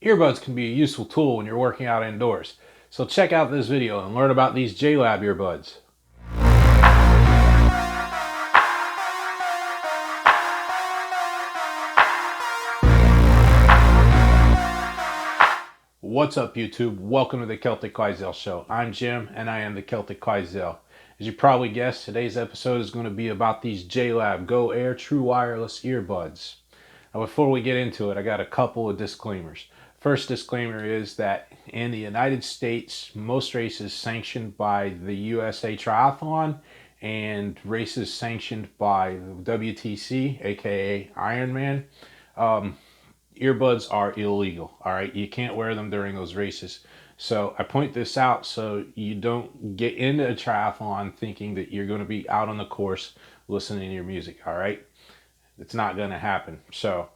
Earbuds can be a useful tool when you're working out indoors. So check out this video and learn about these JLab earbuds. What's up YouTube? Welcome to the Celtic Clydesdale show. I'm Jim and I am the Celtic Clydesdale. As you probably guessed, today's episode is going to be about these JLab Go Air True Wireless Earbuds. Now before we get into it, I got a couple of disclaimers. First disclaimer is that in the United States, most races sanctioned by the USA Triathlon and races sanctioned by WTC, aka Ironman, earbuds are illegal. All right, you can't wear them during those races. So I point this out so you don't get into a triathlon thinking that you're going to be out on the course listening to your music. All right, it's not going to happen. So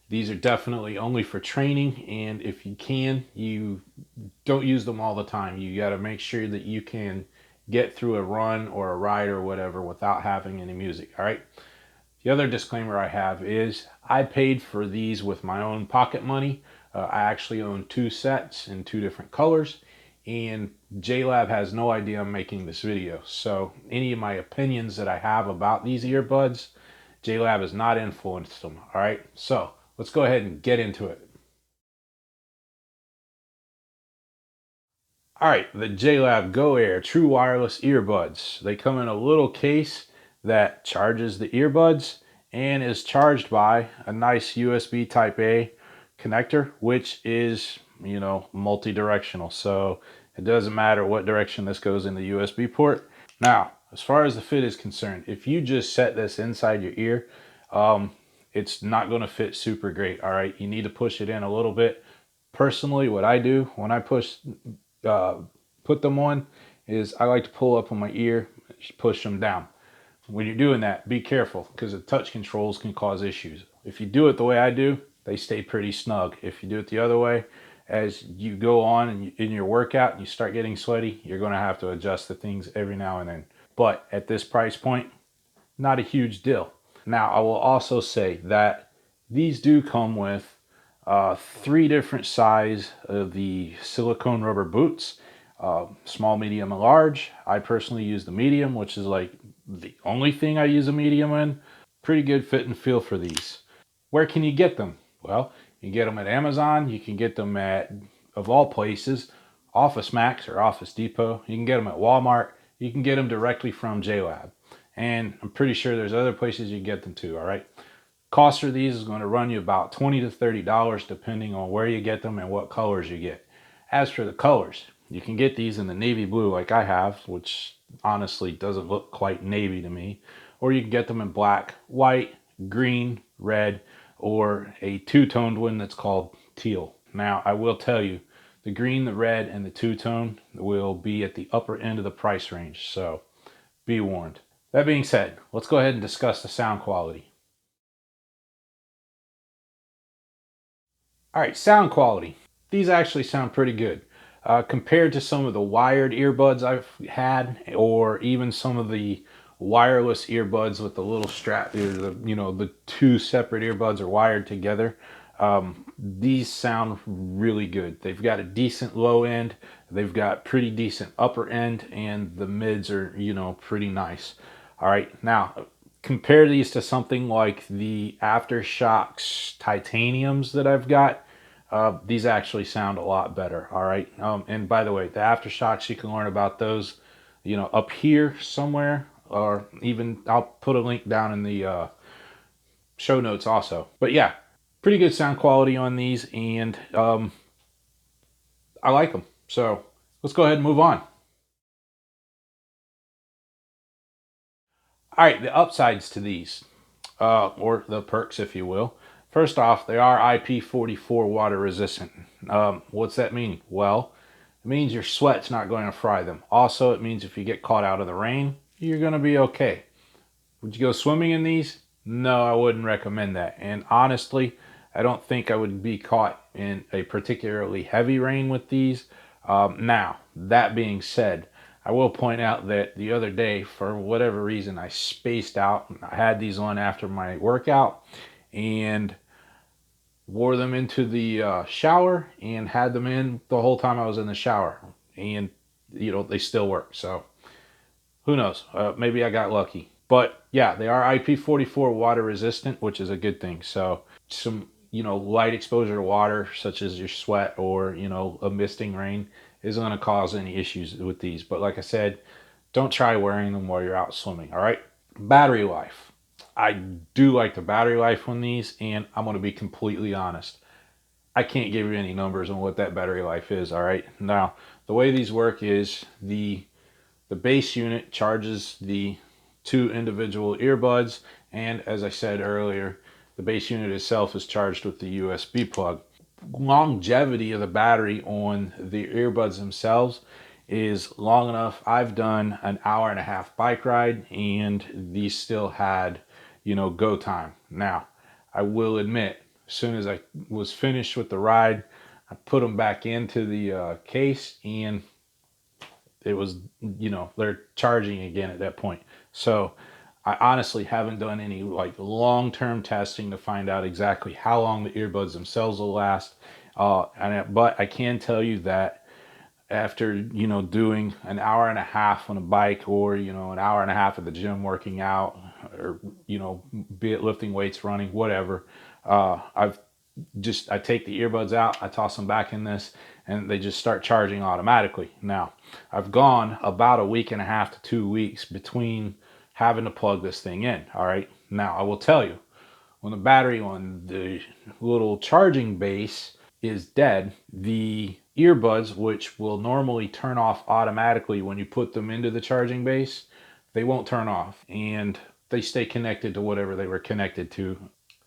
these are definitely only for training, and if you can, you don't use them all the time. You got to make sure that you can get through a run or a ride or whatever without having any music. All right. The other disclaimer I have is I paid for these with my own pocket money. I actually own two sets in two different colors, and JLab has no idea I'm making this video. So any of my opinions that I have about these earbuds, JLab has not influenced them. All right, so let's go ahead and get into it. All right, the JLab Go Air True Wireless Earbuds. They come in a little case that charges the earbuds and is charged by a nice USB Type A connector, which is, multi-directional. So it doesn't matter what direction this goes in the USB port. Now, as far as the fit is concerned, if you just set this inside your ear, it's not going to fit super great. All right, you need to push it in a little bit. Personally, what I do when I put them on is I like to pull up on my ear, push them down. When you're doing that, be careful because the touch controls can cause issues. If you do it the way I do, they stay pretty snug. If you do it the other way, as you go on and in your workout and you start getting sweaty, you're going to have to adjust the things every now and then. But at this price point, not a huge deal. Now, I will also say that these do come with three different size of the silicone rubber boots, small, medium, and large. I personally use the medium, which is like the only thing I use a medium in. Pretty good fit and feel for these. Where can you get them? Well, you can get them at Amazon. You can get them at, of all places, Office Max or Office Depot. You can get them at Walmart. You can get them directly from JLab. And I'm pretty sure there's other places you can get them too, all right? Cost for these is going to run you about $20 to $30 depending on where you get them and what colors you get. As for the colors, you can get these in the navy blue like I have, which honestly doesn't look quite navy to me, or you can get them in black, white, green, red, or a two-toned one that's called teal. Now, I will tell you, the green, the red, and the two-tone will be at the upper end of the price range, so be warned. That being said, let's go ahead and discuss the sound quality. All right, sound quality. These actually sound pretty good. Compared to some of the wired earbuds I've had, or even some of the wireless earbuds with the little strap, the two separate earbuds are wired together. These sound really good. They've got a decent low end, they've got pretty decent upper end, and the mids are, pretty nice. All right, now compare these to something like the Aftershokz titaniums that I've got. These actually sound a lot better. All right. And by the way, the Aftershokz, you can learn about those, up here somewhere, or even I'll put a link down in the show notes also. But yeah, pretty good sound quality on these, and I like them. So let's go ahead and move on. All right, the upsides to these, or the perks, if you will. First off, they are IP44 water resistant. What's that mean? Well, it means your sweat's not going to fry them. Also, it means if you get caught out of the rain, you're going to be okay. Would you go swimming in these? No, I wouldn't recommend that. And honestly, I don't think I would be caught in a particularly heavy rain with these. Now, that being said, I will point out that the other day, for whatever reason, I spaced out. I had these on after my workout, and wore them into the shower and had them in the whole time I was in the shower. And, they still work. So who knows? Maybe I got lucky. But yeah, they are IP44 water resistant, which is a good thing. So some, light exposure to water, such as your sweat or, a misting rain, isn't going to cause any issues with these. But like I said, don't try wearing them while you're out swimming. All right. Battery life. I do like the battery life on these, and I'm going to be completely honest. I can't give you any numbers on what that battery life is. All right. Now, the way these work is the base unit charges the two individual earbuds, and as I said earlier, the base unit itself is charged with the USB plug. Longevity of the battery on the earbuds themselves is long enough. I've done an hour and a half bike ride, and these still had, go time. Now, I will admit, as soon as I was finished with the ride, I put them back into the case, and it was, they're charging again at that point. So I honestly haven't done any like long-term testing to find out exactly how long the earbuds themselves will last. But I can tell you that after, doing an hour and a half on a bike, or, an hour and a half at the gym working out, or, be it lifting weights, running, whatever, I take the earbuds out, I toss them back in this, and they just start charging automatically. Now, I've gone about a week and a half to 2 weeks between having to plug this thing in. All right. Now, I will tell you, when the battery on the little charging base is dead, the earbuds, which will normally turn off automatically when you put them into the charging base, they won't turn off, and they stay connected to whatever they were connected to.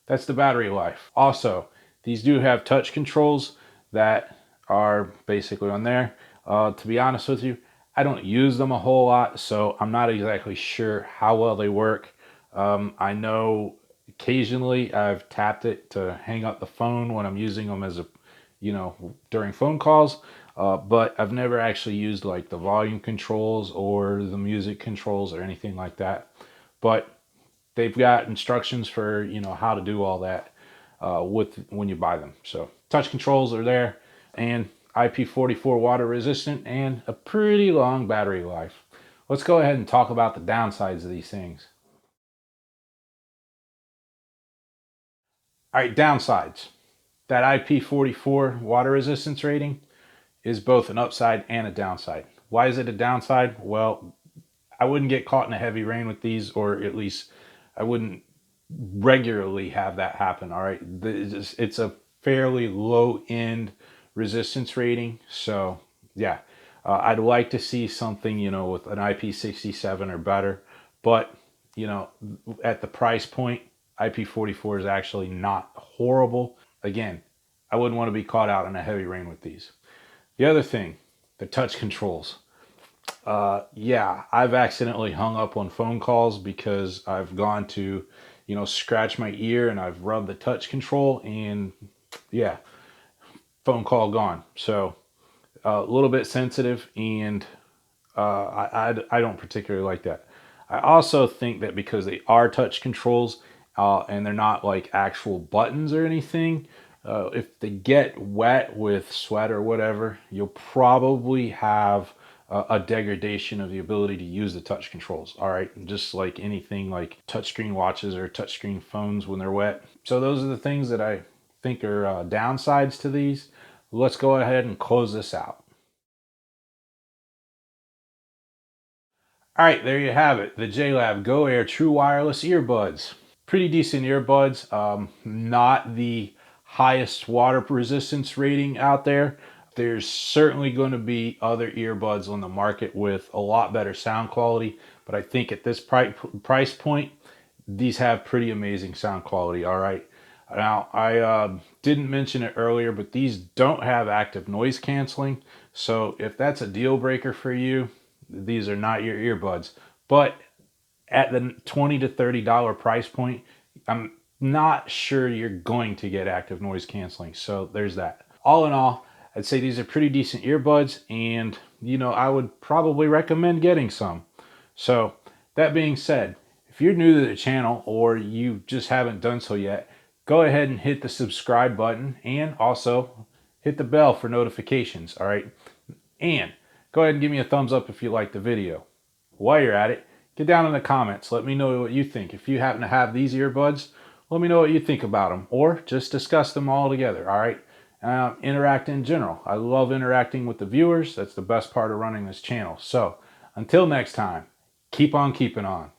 That's the battery life. Also, these do have touch controls that are basically on there. To be honest with you, I don't use them a whole lot, so I'm not exactly sure how well they work. I know occasionally I've tapped it to hang up the phone when I'm using them as a, during phone calls, but I've never actually used like the volume controls or the music controls or anything like that. But they've got instructions for, how to do all that with when you buy them. So touch controls are there, and IP44 water resistant, and a pretty long battery life. Let's go ahead and talk about the downsides of these things. All right, downsides. That IP44 water resistance rating is both an upside and a downside. Why is it a downside? Well, I wouldn't get caught in a heavy rain with these, or at least I wouldn't regularly have that happen. All right. It's a fairly low end resistance rating. So yeah, I'd like to see something, with an IP67 or better, but at the price point, IP44 is actually not horrible. Again, I wouldn't want to be caught out in a heavy rain with these. The other thing, the touch controls. Yeah, I've accidentally hung up on phone calls because I've gone to, scratch my ear, and I've rubbed the touch control, and yeah, phone call gone. So a little bit sensitive, and I don't particularly like that. I also think that because they are touch controls, and they're not like actual buttons or anything, if they get wet with sweat or whatever, you'll probably have a degradation of the ability to use the touch controls. All right. Just like anything like touchscreen watches or touchscreen phones when they're wet. So those are the things that I think are downsides to these. Let's go ahead and close this out. All right, there you have it. The JLab Go Air True Wireless Earbuds. Pretty decent earbuds. Not the highest water resistance rating out there. There's certainly going to be other earbuds on the market with a lot better sound quality, but I think at this price point, these have pretty amazing sound quality. All right. Now, I didn't mention it earlier, but these don't have active noise canceling. So if that's a deal breaker for you, these are not your earbuds. But at the $20 to $30 price point, I'm not sure you're going to get active noise canceling. So there's that. All in all, I'd say these are pretty decent earbuds, and I would probably recommend getting some. So that being said, if you're new to the channel or you just haven't done so yet, go ahead and hit the subscribe button and also hit the bell for notifications, all right? And go ahead and give me a thumbs up if you like the video. While you're at it, get down in the comments. Let me know what you think. If you happen to have these earbuds, let me know what you think about them, or just discuss them all together, all right? Interact in general. I love interacting with the viewers. That's the best part of running this channel. So until next time, keep on keeping on.